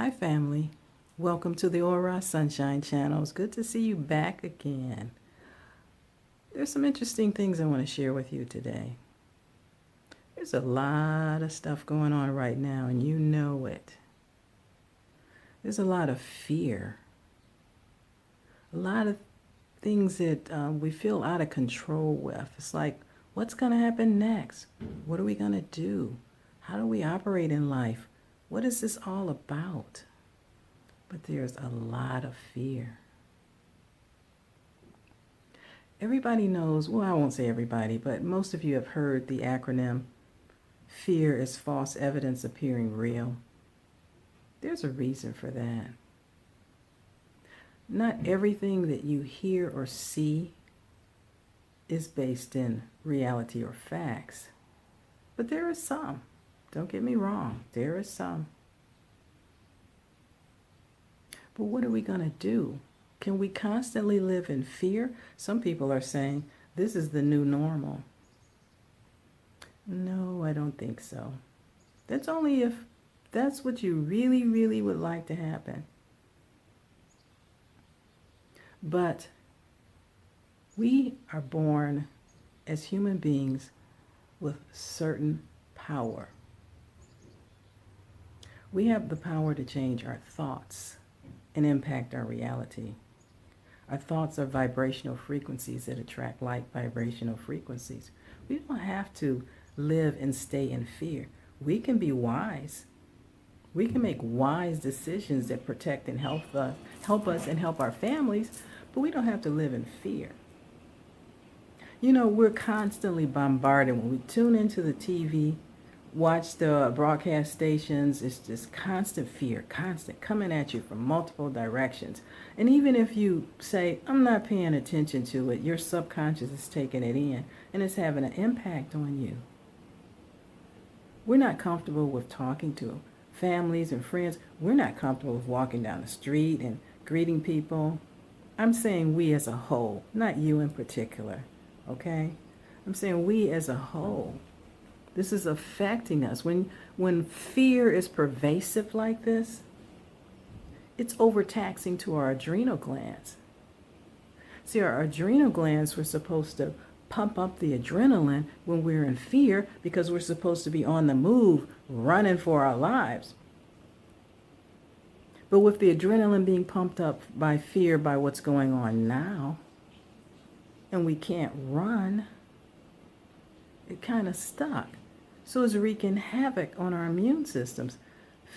Hi family, welcome to the OrahSUNSHINE Channel. It's good to see you back again. There's some interesting things I want to share with you today. There's a lot of stuff going on right now and you know it. There's a lot of fear. A lot of things that we feel out of control with. It's like, what's going to happen next? What are we going to do? How do we operate in life? What is this all about? But there's a lot of fear. Everybody knows, well, I won't say everybody, but most of you have heard the acronym, fear is false evidence appearing real. There's a reason for that. Not everything that you hear or see is based in reality or facts, but there is some. Don't get me wrong, there is some. But what are we going to do? Can we constantly live in fear? Some people are saying this is the new normal. No, I don't think so. That's only if that's what you really, really would like to happen. But we are born as human beings with certain power. We have the power to change our thoughts and impact our reality. Our thoughts are vibrational frequencies that attract like vibrational frequencies. We don't have to live and stay in fear. We can be wise. We can make wise decisions that protect and help us and help our families, but we don't have to live in fear. You know, we're constantly bombarded when we tune into the TV, watch the broadcast stations. It's just constant fear, constant coming at you from multiple directions. And even if you say, I'm not paying attention to it, your subconscious is taking it in and it's having an impact on you. We're not comfortable with talking to families and friends. We're not comfortable with walking down the street and greeting people. I'm saying we as a whole, not you in particular, okay? I'm saying we as a whole. This is affecting us. When fear is pervasive like this, it's overtaxing to our adrenal glands. See, our adrenal glands were supposed to pump up the adrenaline when we're in fear because we're supposed to be on the move, running for our lives. But with the adrenaline being pumped up by fear by what's going on now, and we can't run, it kind of stuck. So it's wreaking havoc on our immune systems.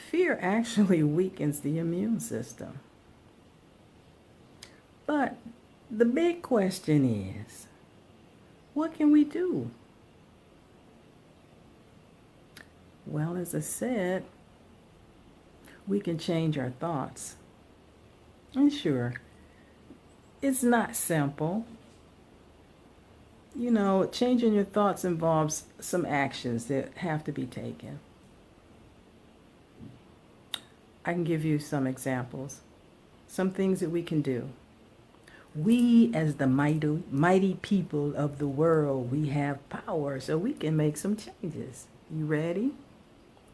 Fear actually weakens the immune system. But the big question is, what can we do? Well, as I said, we can change our thoughts. And sure, it's not simple. You know, changing your thoughts involves some actions that have to be taken. I can give you some examples, some things that we can do. We, as the mighty people of the world, we have power, so we can make some changes. You ready?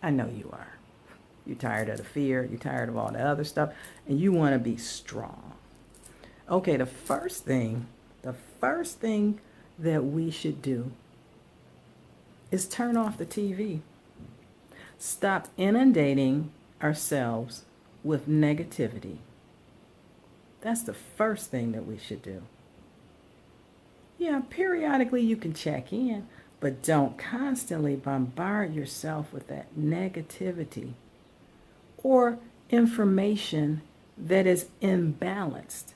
I know you are. You're tired of the fear, you're tired of all the other stuff, and you want to be strong. Okay, the first thing that we should do is turn off the TV. Stop inundating ourselves with negativity. That's the first thing that we should do. Yeah, periodically you can check in, but don't constantly bombard yourself with that negativity or information that is imbalanced.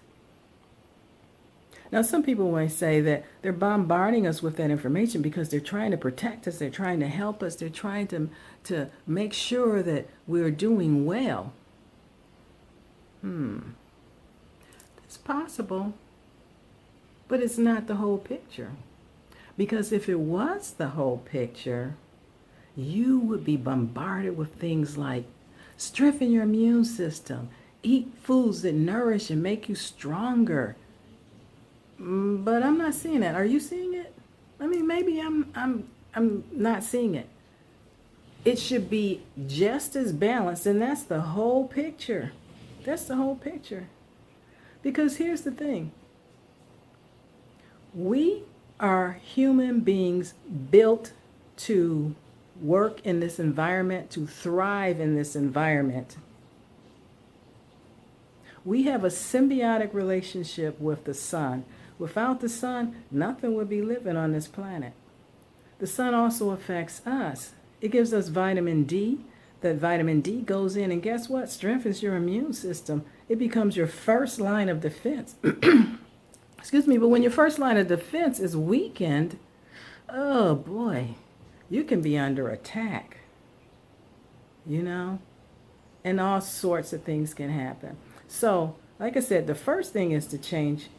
Now, some people might say that they're bombarding us with that information because they're trying to protect us, they're trying to help us, they're trying to make sure that we're doing well. It's possible, but it's not the whole picture. Because if it was the whole picture, you would be bombarded with things like strengthen your immune system, eat foods that nourish and make you stronger. But I'm not seeing that. Are you seeing it? I mean, maybe I'm not seeing it. it should be just as balanced, and that's the whole picture. That's the whole picture. Because here's the thing. We are human beings built to work in this environment, to thrive in this environment. We have a symbiotic relationship with the sun. Without the sun, nothing would be living on this planet. The sun also affects us. It gives us vitamin D. That vitamin D goes in and guess what? Strengthens your immune system. It becomes your first line of defense. Excuse me, but when your first line of defense is weakened, oh boy, you can be under attack, you know, and all sorts of things can happen. So, like I said, the first thing is to change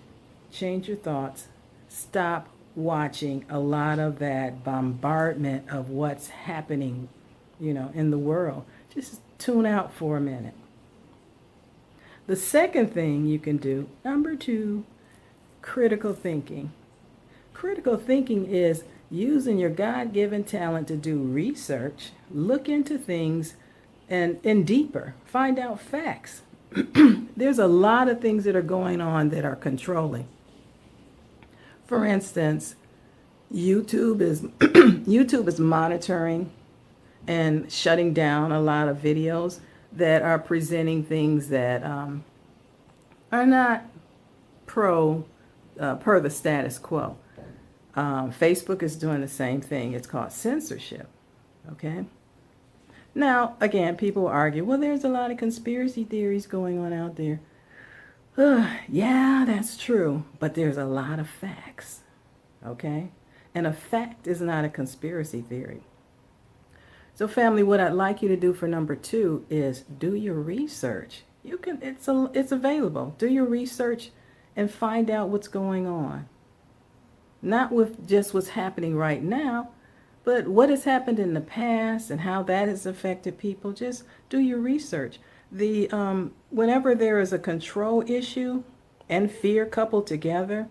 your thoughts. Stop watching a lot of that bombardment of what's happening, you know, in the world. Just tune out for a minute. The second thing you can do, number 2, critical thinking. Critical thinking is using your God-given talent to do research, look into things, and deeper, find out facts. There's a lot of things that are going on that are controlling. For instance, YouTube is monitoring and shutting down a lot of videos that are presenting things that are not per the status quo. Facebook is doing the same thing. It's called censorship. Okay. Now, again, people argue, well, there's a lot of conspiracy theories going on out there. Yeah, that's true. But there's a lot of facts. Okay. And a fact is not a conspiracy theory. So family, what I'd like you to do for number 2 is do your research. You can, it's available. Do your research and find out what's going on. Not with just what's happening right now, but what has happened in the past and how that has affected people. Just do your research. Whenever there is a control issue and fear coupled together,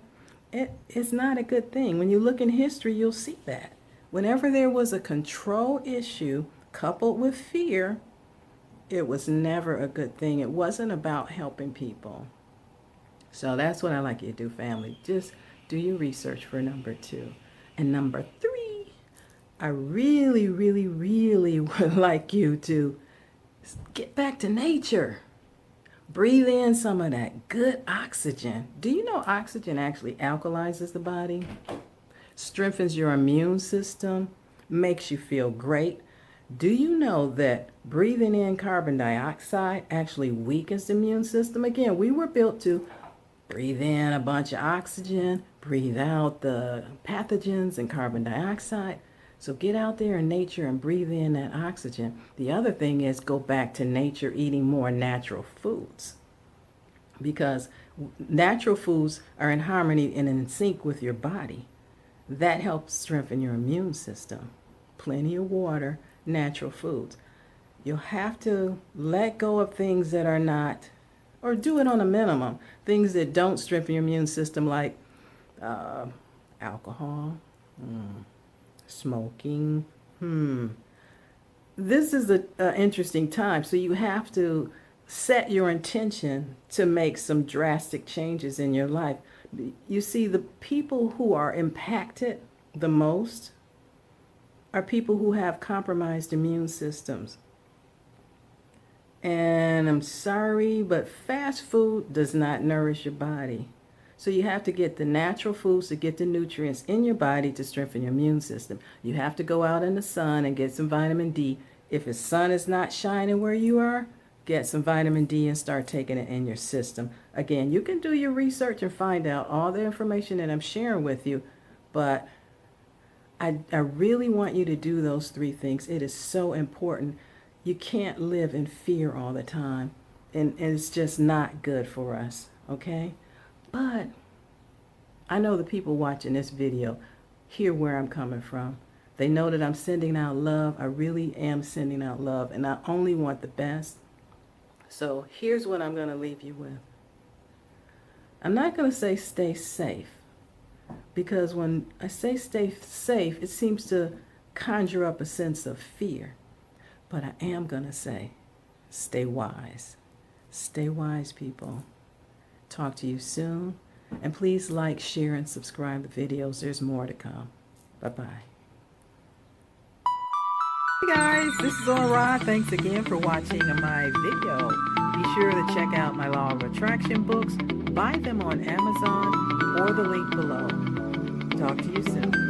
it's not a good thing. When you look in history, you'll see that. Whenever there was a control issue coupled with fear, it was never a good thing. It wasn't about helping people. So that's what I like you to do, family. Just do your research for number 2. And number 3, I really, really, really would like you to get back to nature. Breathe in some of that good oxygen. Do you know oxygen actually alkalizes the body? Strengthens your immune system, makes you feel great. Do you know that breathing in carbon dioxide actually weakens the immune system? Again, we were built to breathe in a bunch of oxygen, breathe out the pathogens and carbon dioxide. So get out there in nature and breathe in that oxygen. The other thing is go back to nature, eating more natural foods. Because natural foods are in harmony and in sync with your body. That helps strengthen your immune system. Plenty of water, natural foods. You'll have to let go of things that are not, or do it on a minimum. Things that don't strengthen your immune system, like alcohol, smoking. This is an interesting time. So you have to set your intention to make some drastic changes in your life. You see, the people who are impacted the most are people who have compromised immune systems. And I'm sorry, but fast food does not nourish your body. So you have to get the natural foods to get the nutrients in your body to strengthen your immune system. You have to go out in the sun and get some vitamin D. If the sun is not shining where you are, get some vitamin D and start taking it in your system. Again, you can do your research and find out all the information that I'm sharing with you, but I really want you to do those 3 things. It is so important. You can't live in fear all the time, and it's just not good for us, okay? But I know the people watching this video hear where I'm coming from. They know that I'm sending out love. I really am sending out love, and I only want the best. So here's what I'm going to leave you with. I'm not going to say stay safe, because when I say stay safe, it seems to conjure up a sense of fear. But I am going to say, stay wise. Stay wise, people. Talk to you soon. And please like, share, and subscribe to the videos. There's more to come. Bye-bye. Hey guys, this is Orah. Thanks again for watching my video. Be sure to check out my Law of Attraction books. Buy them on Amazon or the link below. Talk to you soon.